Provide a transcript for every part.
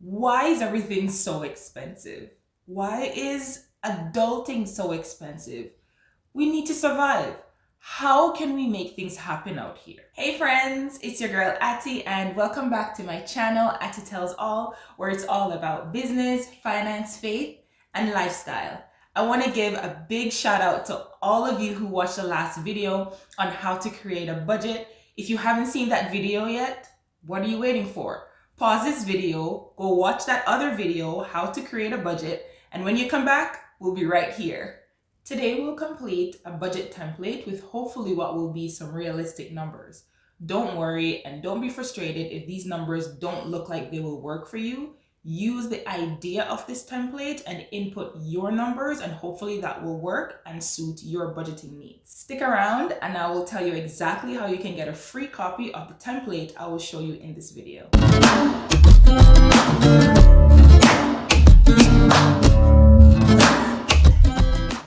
Why is everything so expensive? Why is adulting so expensive? We need to survive. How can we make things happen out here? Hey friends, it's your girl Atty and welcome back to my channel, Atty Tells All, where it's all about business, finance, faith, and lifestyle. I want to give a big shout out to all of you who watched the last video on how to create a budget. If you haven't seen that video yet, what are you waiting for? Pause this video, go watch that other video, how to create a budget, and when you come back, we'll be right here. Today we'll complete a budget template with hopefully what will be some realistic numbers. Don't worry and don't be frustrated if these numbers don't look like they will work for you. Use the idea of this template and input your numbers, and hopefully that will work and suit your budgeting needs. Stick around and I will tell you exactly how you can get a free copy of the template I will show you in this video.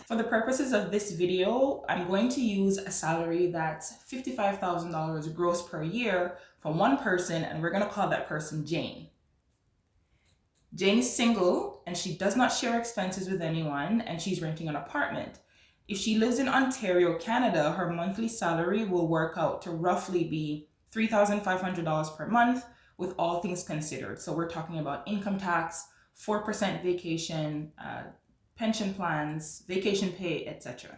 For the purposes of this video, I'm going to use a salary that's $55,000 gross per year for one person, and we're going to call that person Jane. Jane is single and she does not share expenses with anyone, and she's renting an apartment. If she lives in Ontario, Canada, her monthly salary will work out to roughly be $3,500 per month with all things considered. So we're talking about income tax, 4% vacation, pension plans, vacation pay, etc.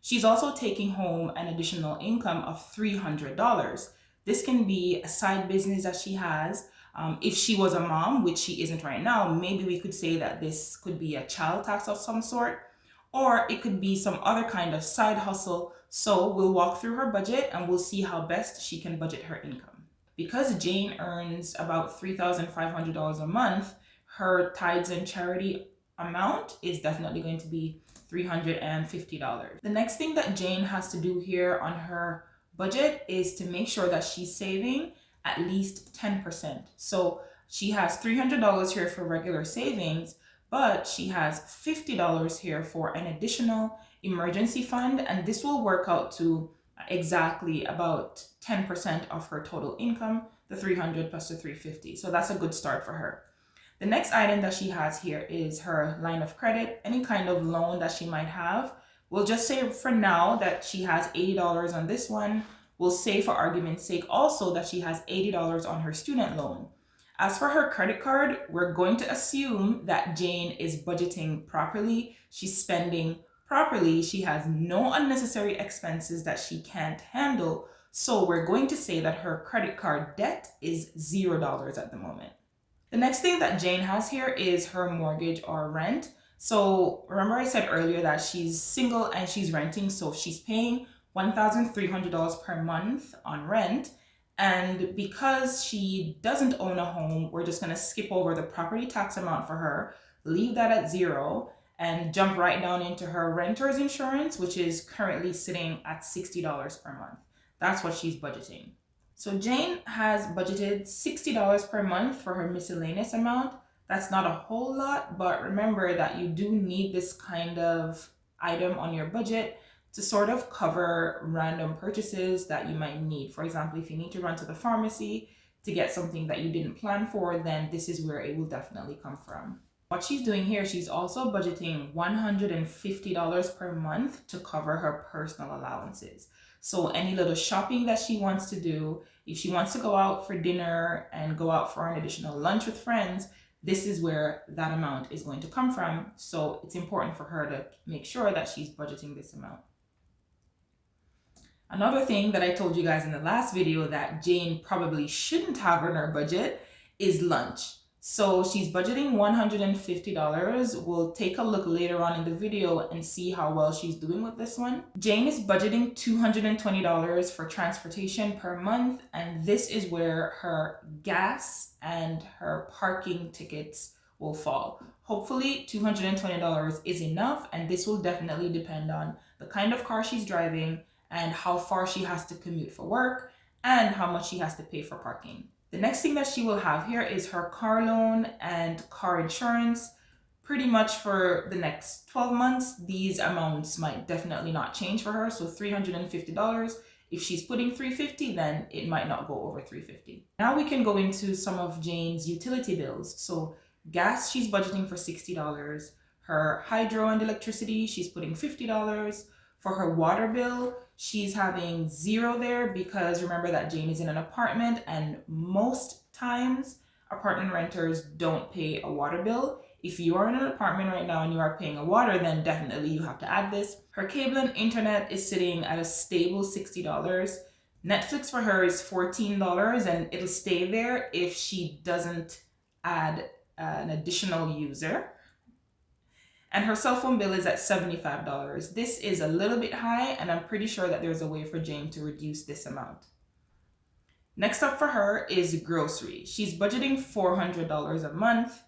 She's also taking home an additional income of $300. This can be a side business that she has. If she was a mom, which she isn't right now, maybe we could say that this could be a child tax of some sort, or it could be some other kind of side hustle. So we'll walk through her budget and we'll see how best she can budget her income. Because Jane earns about $3,500 a month, her tithes and charity amount is definitely going to be $350. The next thing that Jane has to do here on her budget is to make sure that she's saving at least 10%. So she has $300 here for regular savings, but she has $50 here for an additional emergency fund, and this will work out to exactly about 10% of her total income, the 300 plus the 350. So that's a good start for her. The next item that she has here is her line of credit, any kind of loan that she might have. We'll just say for now that she has $80 on this one. We'll say for argument's sake also that she has $80 on her student loan. As for her credit card, we're going to assume that Jane is budgeting properly. She's spending properly. She has no unnecessary expenses that she can't handle. So we're going to say that her credit card debt is $0 at the moment. The next thing that Jane has here is her mortgage or rent. So remember I said earlier that she's single and she's renting, so she's paying $1,300 per month on rent. And because she doesn't own a home, we're just going to skip over the property tax amount for her, leave that at $0, and jump right down into her renter's insurance, which is currently sitting at $60 per month. That's what she's budgeting. So Jane has budgeted $60 per month for her miscellaneous amount. That's not a whole lot, but remember that you do need this kind of item on your budget to sort of cover random purchases that you might need. For example, if you need to run to the pharmacy to get something that you didn't plan for, then this is where it will definitely come from. What she's doing here, she's also budgeting $150 per month to cover her personal allowances. So any little shopping that she wants to do, if she wants to go out for dinner and go out for an additional lunch with friends, this is where that amount is going to come from. So it's important for her to make sure that she's budgeting this amount. Another thing that I told you guys in the last video that Jane probably shouldn't have in her budget is lunch. So she's budgeting $150. We'll take a look later on in the video and see how well she's doing with this one. Jane is budgeting $220 for transportation per month, and this is where her gas and her parking tickets will fall. Hopefully $220 is enough, and this will definitely depend on the kind of car she's driving and how far she has to commute for work and how much she has to pay for parking. The next thing that she will have here is her car loan and car insurance. Pretty much for the next 12 months, these amounts might definitely not change for her. So $350 If she's putting $350, then it might not go over $350. Now we can go into some of Jane's utility bills. So gas, she's budgeting for $60. Her hydro and electricity, she's putting $50. For her water bill, she's having zero there because remember that Jane is in an apartment and most times apartment renters don't pay a water bill. If you are in an apartment right now and you are paying a water, then definitely you have to add this. Her cable and internet is sitting at a stable $60. Netflix for her is $14 and it'll stay there if she doesn't add an additional user. And her cell phone bill is at $75. This is a little bit high, and I'm pretty sure that there's a way for Jane to reduce this amount. Next up for her is grocery. She's budgeting $400 a month.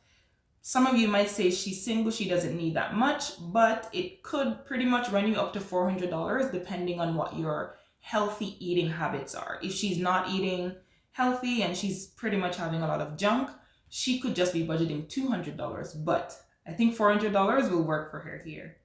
Some of you might say she's single, she doesn't need that much, but it could pretty much run you up to $400 depending on what your healthy eating habits are. If she's not eating healthy and she's pretty much having a lot of junk, she could just be budgeting $200, but I think $400 will work for her here.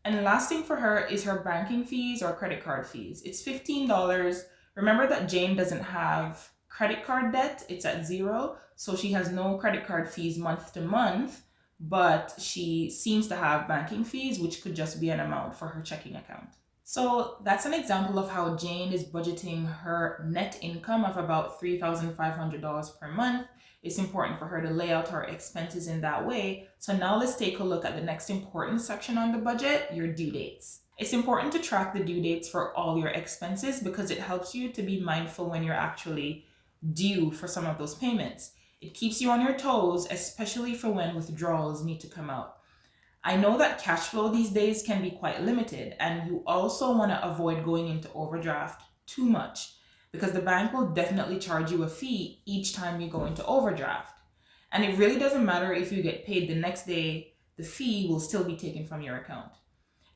And the last thing for her is her banking fees or credit card fees. It's $15. Remember that Jane doesn't have credit card debt, it's at zero, so she has no credit card fees month to month, but she seems to have banking fees, which could just be an amount for her checking account. So that's an example of how Jane is budgeting her net income of about $3,500 per month. It's important for her to lay out her expenses in that way. So now let's take a look at the next important section on the budget, your due dates. It's important to track the due dates for all your expenses because it helps you to be mindful when you're actually due for some of those payments. It keeps you on your toes, especially for when withdrawals need to come out. I know that cash flow these days can be quite limited, and you also want to avoid going into overdraft too much because the bank will definitely charge you a fee each time you go into overdraft. And it really doesn't matter if you get paid the next day, the fee will still be taken from your account.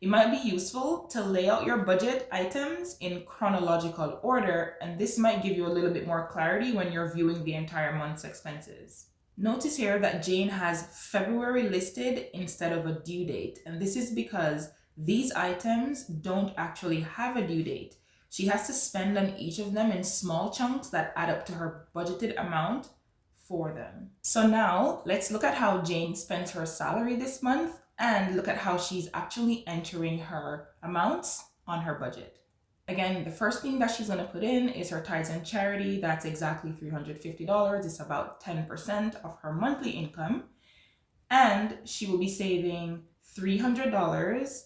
It might be useful to lay out your budget items in chronological order, and this might give you a little bit more clarity when you're viewing the entire month's expenses. Notice here that Jane has February listed instead of a due date, and this is because these items don't actually have a due date. She has to spend on each of them in small chunks that add up to her budgeted amount for them. So now let's look at how Jane spends her salary this month and look at how she's actually entering her amounts on her budget. Again, the first thing that she's going to put in is her tithes and charity. That's exactly $350. It's about 10% of her monthly income. And she will be saving $300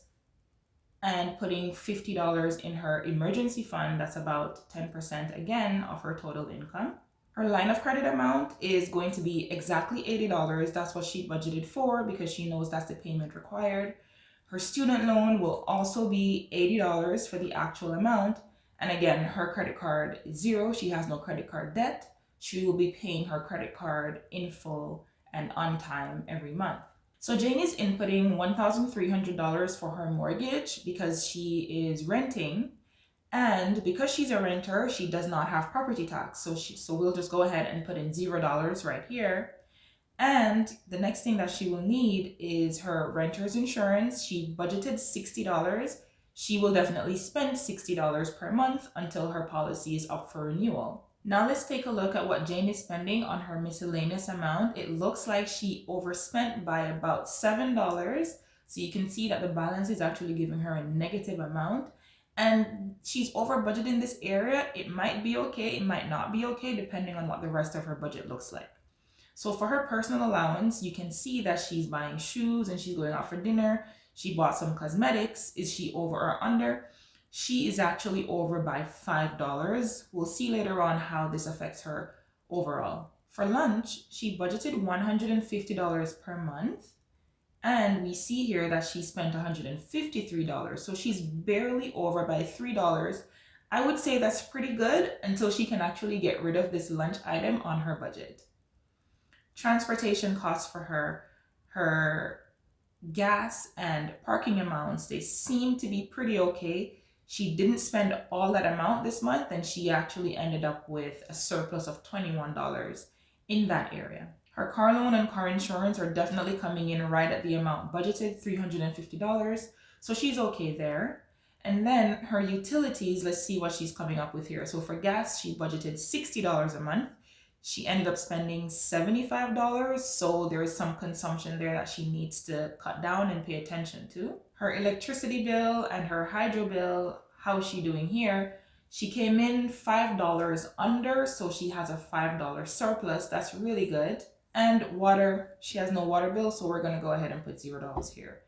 and putting $50 in her emergency fund. That's about 10% again of her total income. Her line of credit amount is going to be exactly $80. That's what she budgeted for because she knows that's the payment required. Her student loan will also be $80 for the actual amount. And again, her credit card is zero. She has no credit card debt. She will be paying her credit card in full and on time every month. So Jane is inputting $1,300 for her mortgage because she is renting. And because she's a renter, she does not have property tax. So we'll just go ahead and put in $0 right here. And the next thing that she will need is her renter's insurance. She budgeted $60. She will definitely spend $60 per month until her policy is up for renewal. Now let's take a look at what Jane is spending on her miscellaneous amount. It looks like she overspent by about $7. So you can see that the balance is actually giving her a negative amount. And she's over budgeted in this area. It might be okay, it might not be okay, depending on what the rest of her budget looks like. So for her personal allowance, you can see that she's buying shoes and she's going out for dinner. She bought some cosmetics. Is she over or under? She is actually over by $5. We'll see later on how this affects her overall. For lunch, she budgeted $150 per month. And we see here that she spent $153. So she's barely over by $3. I would say that's pretty good until she can actually get rid of this lunch item on her budget. Transportation costs for her gas and parking amounts, they seem to be pretty okay. She didn't spend all that amount this month and she actually ended up with a surplus of $21 in that area. Her car loan and car insurance are definitely coming in right at the amount budgeted, $350. So she's okay there. And then her utilities, let's see what she's coming up with here. So for gas, she budgeted $60 a month. She ended up spending $75, so there is some consumption there that she needs to cut down and pay attention to. Her electricity bill and her hydro bill, how is she doing here? She came in $5 under, so she has a $5 surplus. That's really good. And water, she has no water bill, so we're going to go ahead and put $0 here.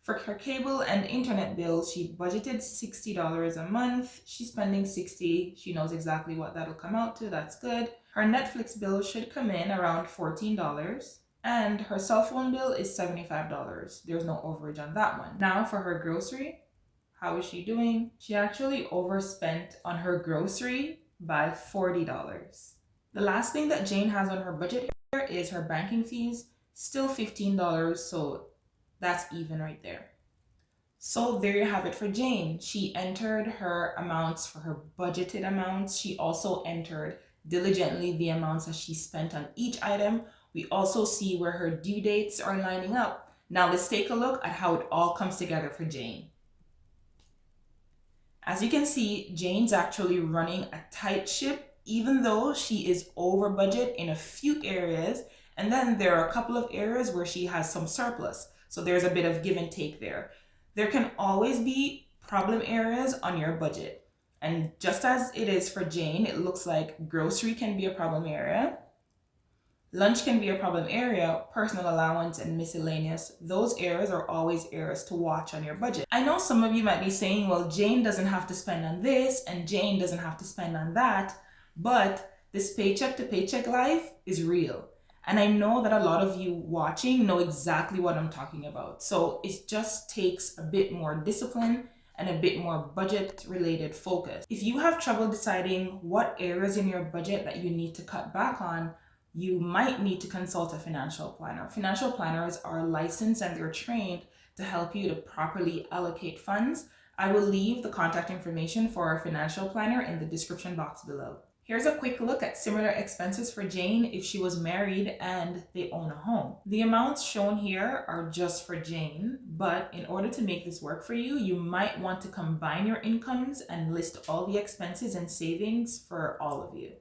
For her cable and internet bill, she budgeted $60 a month. She's spending $60. She knows exactly what that'll come out to. That's good. Her Netflix bill should come in around $14. And her cell phone bill is $75. There's no overage on that one. Now for her grocery, how is she doing? She actually overspent on her grocery by $40. The last thing that Jane has on her budget here is her banking fees, still $15, so that's even right there. So there you have it for Jane. She entered her amounts for her budgeted amounts. She also entered diligently the amounts that she spent on each item. We also see where her due dates are lining up. Now let's take a look at how it all comes together for Jane. As you can see, Jane's actually running a tight ship, even though she is over budget in a few areas. And then there are a couple of areas where she has some surplus. So there's a bit of give and take there. There can always be problem areas on your budget. And just as it is for Jane, it looks like grocery can be a problem area. Lunch can be a problem area, personal allowance and miscellaneous. Those areas are always areas to watch on your budget. I know some of you might be saying, well, Jane doesn't have to spend on this and Jane doesn't have to spend on that, but this paycheck to paycheck life is real. And I know that a lot of you watching know exactly what I'm talking about. So it just takes a bit more discipline and a bit more budget related focus. If you have trouble deciding what areas in your budget that you need to cut back on, you might need to consult a financial planner. Financial planners are licensed and they're trained to help you to properly allocate funds. I will leave the contact information for our financial planner in the description box below. Here's a quick look at similar expenses for Jane if she was married and they own a home. The amounts shown here are just for Jane, but in order to make this work for you, you might want to combine your incomes and list all the expenses and savings for all of you.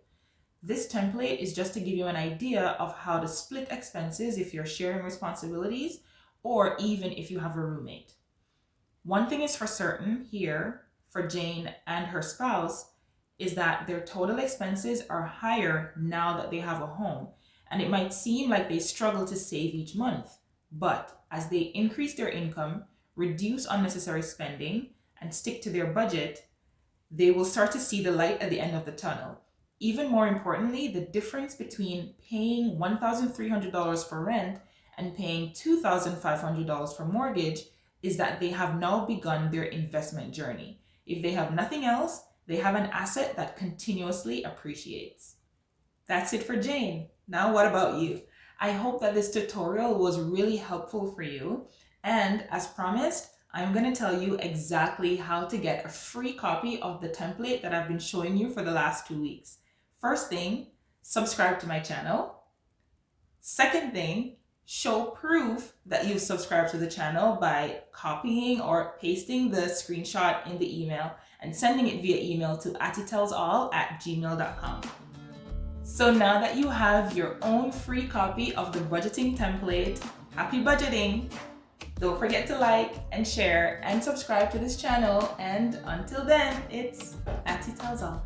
This template is just to give you an idea of how to split expenses if you're sharing responsibilities or even if you have a roommate. One thing is for certain here for Jane and her spouse is that their total expenses are higher now that they have a home. And it might seem like they struggle to save each month, but as they increase their income, reduce unnecessary spending, and stick to their budget, they will start to see the light at the end of the tunnel. Even more importantly, the difference between paying $1,300 for rent and paying $2,500 for mortgage is that they have now begun their investment journey. If they have nothing else, they have an asset that continuously appreciates. That's it for Jane. Now what about you? I hope that this tutorial was really helpful for you. And as promised, I'm going to tell you exactly how to get a free copy of the template that I've been showing you for the last 2 weeks. First thing, subscribe to my channel. Second thing, show proof that you've subscribed to the channel by copying or pasting the screenshot in the email and sending it via email to attitellsall@gmail.com. So now that you have your own free copy of the budgeting template, happy budgeting! Don't forget to like and share and subscribe to this channel. And until then, it's Attie Tells All.